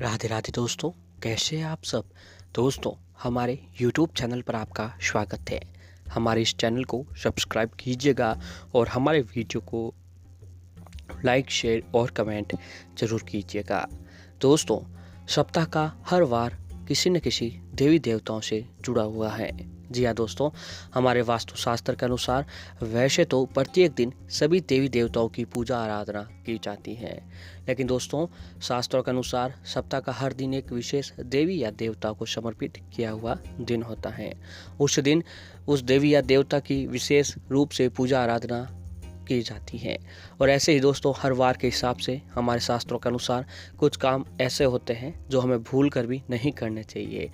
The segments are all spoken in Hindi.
राधे राधे दोस्तों, कैसे हैं आप सब। दोस्तों, हमारे YouTube चैनल पर आपका स्वागत है। हमारे इस चैनल को सब्सक्राइब कीजिएगा और हमारे वीडियो को लाइक, शेयर और कमेंट ज़रूर कीजिएगा। दोस्तों, सप्ताह का हर वार किसी न किसी देवी देवताओं से जुड़ा हुआ है। जी हाँ दोस्तों, हमारे वास्तुशास्त्र के अनुसार वैसे तो प्रत्येक दिन सभी देवी देवताओं की पूजा आराधना की जाती है, लेकिन दोस्तों शास्त्रों के अनुसार सप्ताह का हर दिन एक विशेष देवी या देवता को समर्पित किया हुआ दिन होता है। उस दिन उस देवी या देवता की विशेष रूप से पूजा आराधना की जाती है। और ऐसे ही दोस्तों हर वार के हिसाब से हमारे शास्त्रों के अनुसार कुछ काम ऐसे होते हैं जो हमें भूल कर भी नहीं करने चाहिए।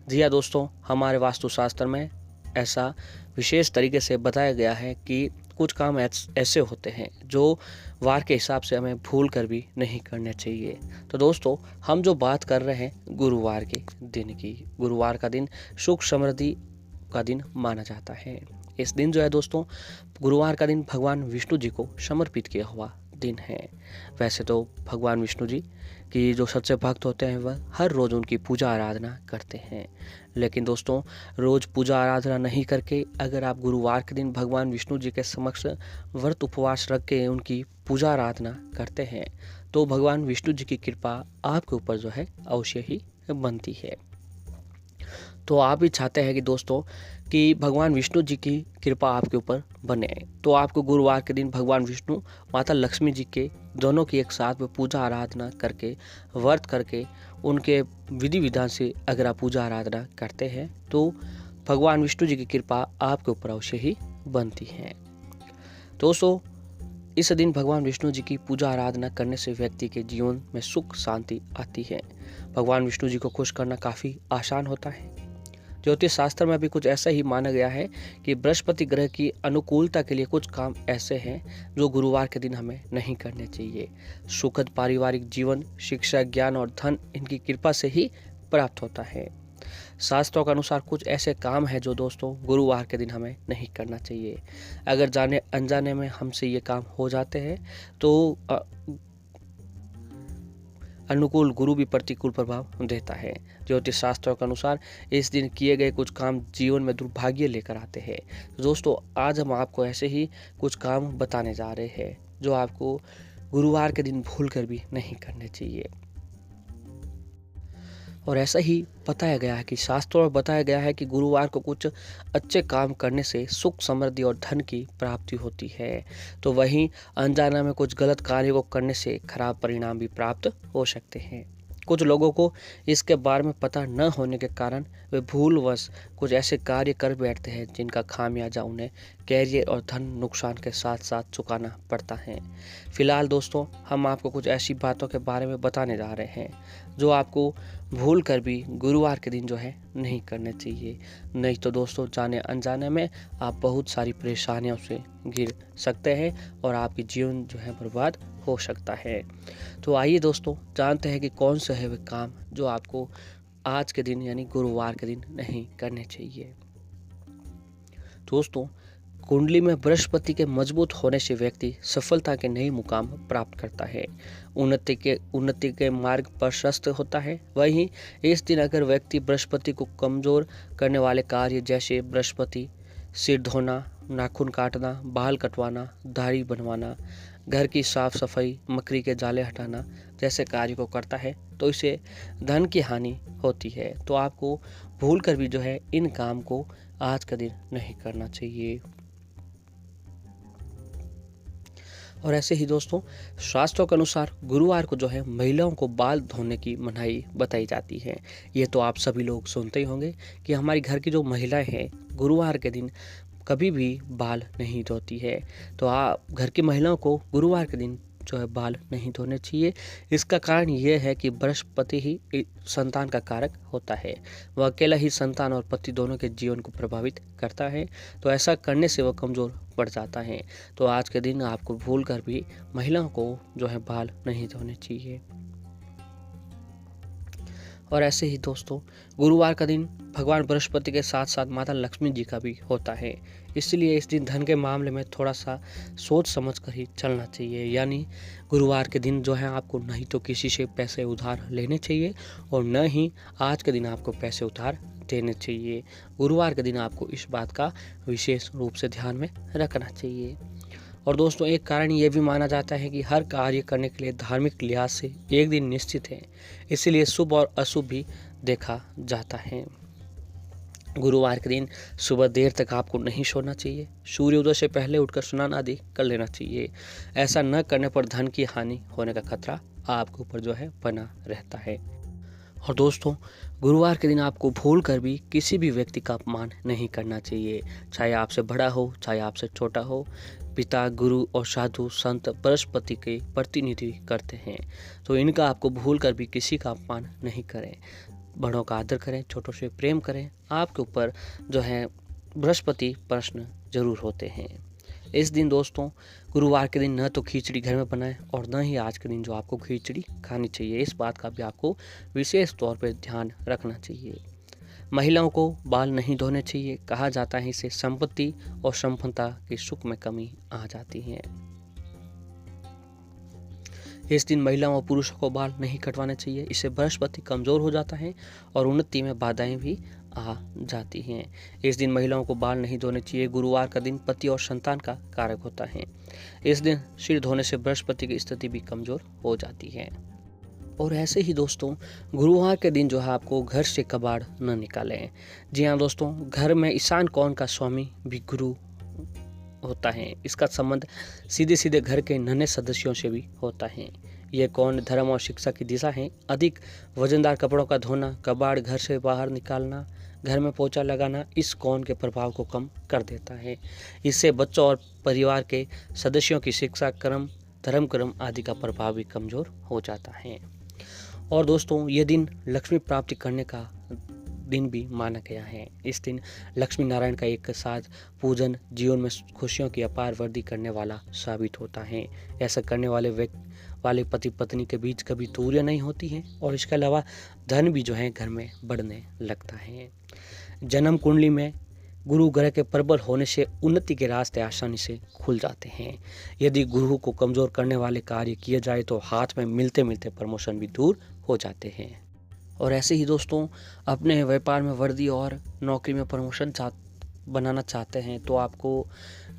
जी हाँ दोस्तों, हमारे वास्तुशास्त्र में ऐसा विशेष तरीके से बताया गया है कि कुछ काम ऐसे होते हैं जो वार के हिसाब से हमें भूल कर भी नहीं करने चाहिए। तो दोस्तों, हम जो बात कर रहे हैं गुरुवार के दिन की, गुरुवार का दिन सुख समृद्धि का दिन माना जाता है। इस दिन जो है दोस्तों, गुरुवार का दिन भगवान विष्णु जी को समर्पित किया हुआ दिन है। वैसे तो भगवान विष्णु जी की जो सच्चे भक्त होते हैं वह हर रोज़ उनकी पूजा आराधना करते हैं, लेकिन दोस्तों रोज़ पूजा आराधना नहीं करके अगर आप गुरुवार के दिन भगवान विष्णु जी के समक्ष व्रत उपवास रख के उनकी पूजा आराधना करते हैं तो भगवान विष्णु जी की कृपा आपके ऊपर जो है अवश्य ही बनती है। तो आप भी चाहते हैं कि दोस्तों कि भगवान विष्णु जी की कृपा आपके ऊपर बने, तो आपको गुरुवार के दिन भगवान विष्णु माता लक्ष्मी जी के दोनों की एक साथ में पूजा आराधना करके व्रत करके उनके विधि विधान से अगर आप पूजा आराधना करते हैं तो भगवान विष्णु जी की कृपा आपके ऊपर अवश्य ही बनती है। दोस्तों, इस दिन भगवान विष्णु जी की पूजा आराधना करने से व्यक्ति के जीवन में सुख शांति आती है। भगवान विष्णु जी को खुश करना काफ़ी आसान होता है। ज्योतिष शास्त्र में भी कुछ ऐसा ही माना गया है कि बृहस्पति ग्रह की अनुकूलता के लिए कुछ काम ऐसे हैं जो गुरुवार के दिन हमें नहीं करने चाहिए। सुखद पारिवारिक जीवन, शिक्षा, ज्ञान और धन इनकी कृपा से ही प्राप्त होता है। शास्त्रों के अनुसार कुछ ऐसे काम हैं जो दोस्तों गुरुवार के दिन हमें नहीं करना चाहिए। अगर जाने अनजाने में हमसे ये काम हो जाते हैं तो अनुकूल गुरु भी प्रतिकूल प्रभाव देता है। ज्योतिष शास्त्रों के अनुसार इस दिन किए गए कुछ काम जीवन में दुर्भाग्य लेकर आते हैं। तो दोस्तों, आज हम आपको ऐसे ही कुछ काम बताने जा रहे हैं जो आपको गुरुवार के दिन भूल कर भी नहीं करने चाहिए। और ऐसा ही बताया गया है कि शास्त्रों में बताया गया है कि गुरुवार को कुछ अच्छे काम करने से सुख समृद्धि और धन की प्राप्ति होती है, तो वहीं अनजाने में कुछ गलत कार्य को करने से खराब परिणाम भी प्राप्त हो सकते हैं। कुछ लोगों को इसके बारे में पता न होने के कारण वे भूलवश कुछ ऐसे कार्य कर बैठते हैं जिनका खामियाजा उन्हें कैरियर और धन नुकसान के साथ साथ चुकाना पड़ता है। फिलहाल दोस्तों, हम आपको कुछ ऐसी बातों के बारे में बताने जा रहे हैं जो आपको भूल कर भी गुरुवार के दिन जो है नहीं करने चाहिए। नहीं तो दोस्तों जाने अनजाने में आप बहुत सारी परेशानियों से घिर सकते हैं और आपकी जीवन जो है बर्बाद हो सकता है। तो आइए दोस्तों जानते हैं कि कौन से है वे काम जो आपको आज के दिन यानी गुरुवार के दिन नहीं करने चाहिए। दोस्तों, कुंडली में बृहस्पति के मजबूत होने से व्यक्ति सफलता के नए मुकाम प्राप्त करता है, उन्नति के मार्ग प्रशस्त होता है। वहीं इस दिन अगर व्यक्ति बृहस्पति को कमजोर करने वाले कार्य जैसे बृहस्पति सिर धोना, नाखून काटना, बाल कटवाना, दाढ़ी बनवाना, घर की साफ सफाई, मकड़ी के जाले हटाना जैसे कार्य को करता है तो इसे धन की हानि होती है। तो आपको भूल कर भी जो है इन काम को आज का दिन नहीं करना चाहिए। और ऐसे ही दोस्तों, शास्त्रों के अनुसार गुरुवार को जो है महिलाओं को बाल धोने की मनाही बताई जाती है। ये तो आप सभी लोग सुनते ही होंगे कि हमारी घर की जो महिलाएं हैं गुरुवार के दिन कभी भी बाल नहीं धोती है। तो आप घर की महिलाओं को गुरुवार के दिन जो है बाल नहीं धोने चाहिए। इसका कारण ये है कि बृहस्पति ही संतान का कारक होता है। वह अकेला ही संतान और पति दोनों के जीवन को प्रभावित करता है, तो ऐसा करने से वह कमज़ोर पड़ जाता है। तो आज के दिन आपको भूल कर भी महिलाओं को जो है बाल नहीं धोने चाहिए। और ऐसे ही दोस्तों गुरुवार का दिन भगवान बृहस्पति के साथ साथ माता लक्ष्मी जी का भी होता है, इसलिए इस दिन धन के मामले में थोड़ा सा सोच समझ कर ही चलना चाहिए। यानी गुरुवार के दिन जो है आपको नहीं तो किसी से पैसे उधार लेने चाहिए और न ही आज के दिन आपको पैसे उधार देने चाहिए। गुरुवार के दिन आपको इस बात का विशेष रूप से ध्यान में रखना चाहिए। और दोस्तों एक कारण ये भी माना जाता है कि हर कार्य करने के लिए धार्मिक लिहाज से एक दिन निश्चित है, इसीलिए शुभ और अशुभ भी देखा जाता है। गुरुवार के दिन सुबह देर तक आपको नहीं सोना चाहिए। सूर्योदय से पहले उठकर स्नान आदि कर लेना चाहिए। ऐसा न करने पर धन की हानि होने का खतरा आपके ऊपर जो है बना रहता है। और दोस्तों गुरुवार के दिन आपको भूल कर भी किसी भी व्यक्ति का अपमान नहीं करना चाहिए, चाहे आपसे बड़ा हो चाहे आपसे छोटा हो। पिता, गुरु और साधु संत बृहस्पति के प्रतिनिधि करते हैं, तो इनका आपको भूल कर भी किसी का अपमान नहीं करें। बड़ों का आदर करें, छोटों से प्रेम करें। आपके ऊपर जो है बृहस्पति प्रश्न जरूर होते हैं। इस दिन दोस्तों गुरुवार के दिन न तो खिचड़ी घर में बनाएं और न ही आज के दिन जो आपको खिचड़ी खानी चाहिए। इस बात का भी आपको विशेष तौर पर ध्यान रखना चाहिए। महिलाओं को बाल नहीं धोने चाहिए। कहा जाता है इससे संपत्ति और संपन्नता के सुख में कमी आ जाती है। इस दिन महिलाओं और पुरुषों को बाल नहीं कटवाने चाहिए, इससे बृहस्पति कमजोर हो जाता है और उन्नति में बाधाएं भी आ जाती हैं। इस दिन महिलाओं को बाल नहीं धोने चाहिए। गुरुवार का दिन पति और संतान का कारक होता है। इस दिन सिर धोने से बृहस्पति की स्थिति भी कमजोर हो जाती है। और ऐसे ही दोस्तों गुरुवार के दिन जो है आपको घर से कबाड़ न निकालें। जी हाँ दोस्तों, घर में ईशान कोण का स्वामी भी गुरु होता है। इसका संबंध सीधे सीधे घर के नन्हे सदस्यों से भी होता है। ये कोण धर्म और शिक्षा की दिशा है। अधिक वजनदार कपड़ों का धोना, कबाड़ घर से बाहर निकालना, घर में पोछा लगाना इस कोण के प्रभाव को कम कर देता है। इससे बच्चों और परिवार के सदस्यों की शिक्षा, कर्म, धर्म कर्म आदि का प्रभाव भी कमजोर हो जाता है। और दोस्तों ये दिन लक्ष्मी प्राप्ति करने का दिन भी माना गया है। इस दिन लक्ष्मी नारायण का एक साथ पूजन जीवन में खुशियों की अपार वृद्धि करने वाला साबित होता है। ऐसा करने वाले पति पत्नी के बीच कभी दूरियां नहीं होती हैं और इसके अलावा धन भी जो है घर में बढ़ने लगता है। जन्म कुंडली में गुरु ग्रह के प्रबल होने से उन्नति के रास्ते आसानी से खुल जाते हैं। यदि गुरु को कमजोर करने वाले कार्य किए जाए तो हाथ में मिलते मिलते प्रमोशन भी दूर हो जाते हैं। और ऐसे ही दोस्तों अपने व्यापार में वृद्धि और नौकरी में प्रमोशन बनाना चाहते हैं तो आपको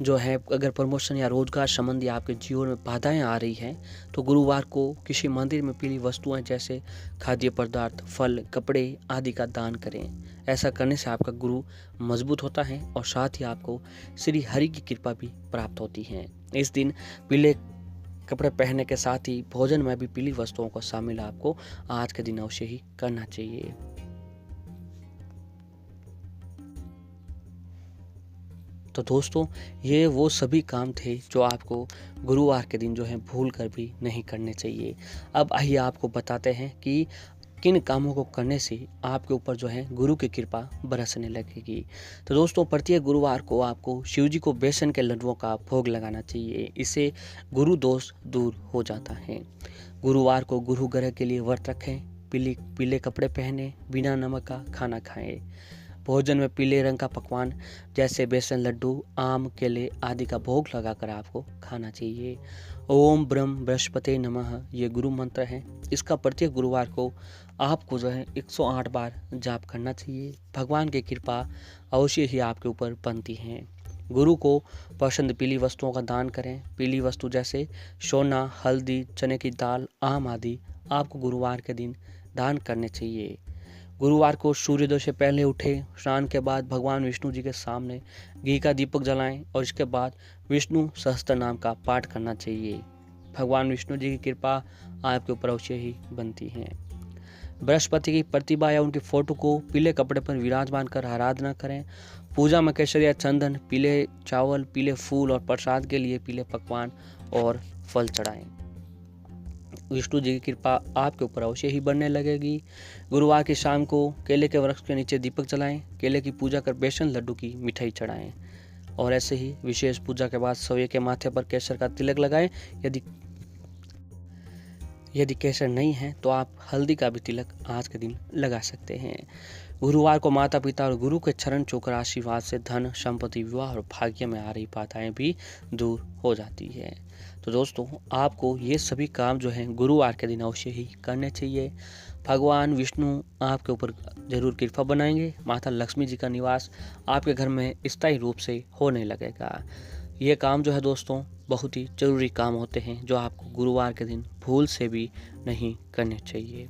जो है अगर प्रमोशन या रोजगार संबंधी आपके जीवन में बाधाएं आ रही हैं तो गुरुवार को किसी मंदिर में पीली वस्तुएं जैसे खाद्य पदार्थ, फल, कपड़े आदि का दान करें। ऐसा करने से आपका गुरु मजबूत होता है और साथ ही आपको श्री हरि की कृपा भी प्राप्त होती है। इस दिन पीले कपड़े पहनने के साथ ही भोजन में भी पीली वस्तुओं को शामिल आपको आज के दिन अवश्य ही करना चाहिए। तो दोस्तों ये वो सभी काम थे जो आपको गुरुवार के दिन जो है भूल कर भी नहीं करने चाहिए। अब आइए आपको बताते हैं कि किन कामों को करने से आपके ऊपर जो है गुरु की कृपा बरसने लगेगी। तो दोस्तों प्रत्येक गुरुवार को आपको शिव जी को बेसन के लड्डुओं का भोग लगाना चाहिए। इससे गुरु दोष दूर हो जाता है। गुरुवार को गुरु ग्रह के लिए व्रत रखें। पीले कपड़े पहने, बिना नमक का खाना खाएं। भोजन में पीले रंग का पकवान जैसे बेसन लड्डू, आम, केले आदि का भोग लगाकर आपको खाना चाहिए। ओम ब्रह्म बृहस्पति नमः ये गुरु मंत्र है। इसका प्रत्येक गुरुवार को आपको जो है 108 बार जाप करना चाहिए। भगवान की कृपा अवश्य ही आपके ऊपर बनती है। गुरु को पसंद पीली वस्तुओं का दान करें। पीली वस्तु जैसे सोना, हल्दी, चने की दाल, आम आदि आपको गुरुवार के दिन दान करने चाहिए। गुरुवार को सूर्योदय से पहले उठे, स्नान के बाद भगवान विष्णु जी के सामने घी का दीपक जलाएं और इसके बाद विष्णु सहस्त्र नाम का पाठ करना चाहिए। भगवान विष्णु जी की कृपा आपके ऊपर अवश्य ही बनती है। बृहस्पति की प्रतिभा या उनकी फोटो को पीले कपड़े पर विराजमान कर आराधना करें। पूजा में केसर या चंदन, पीले चावल, पीले फूल और प्रसाद के लिए पीले पकवान और फल चढ़ाएं। विष्णु जी की कृपा आपके ऊपर अवश्य ही बढ़ने लगेगी। गुरुवार की शाम को केले के वृक्ष के नीचे दीपक जलाएं। केले की पूजा कर बेसन लड्डू की मिठाई चढ़ाएं और ऐसे ही विशेष पूजा के बाद सौये के माथे पर केसर का तिलक लगाएं। यदि केसर नहीं है तो आप हल्दी का भी तिलक आज के दिन लगा सकते हैं। गुरुवार को माता पिता और गुरु के चरण छूकर आशीर्वाद से धन, संपत्ति, विवाह और भाग्य में आ रही बाधाएं भी दूर हो जाती है। तो दोस्तों, आपको ये सभी काम जो हैं गुरुवार के दिन अवश्य ही करने चाहिए। भगवान विष्णु आपके ऊपर जरूर कृपा बनाएंगे। माता लक्ष्मी जी का निवास आपके घर में स्थायी रूप से होने लगेगा। ये काम जो है दोस्तों बहुत ही ज़रूरी काम होते हैं जो आपको गुरुवार के दिन भूल से भी नहीं करने चाहिए।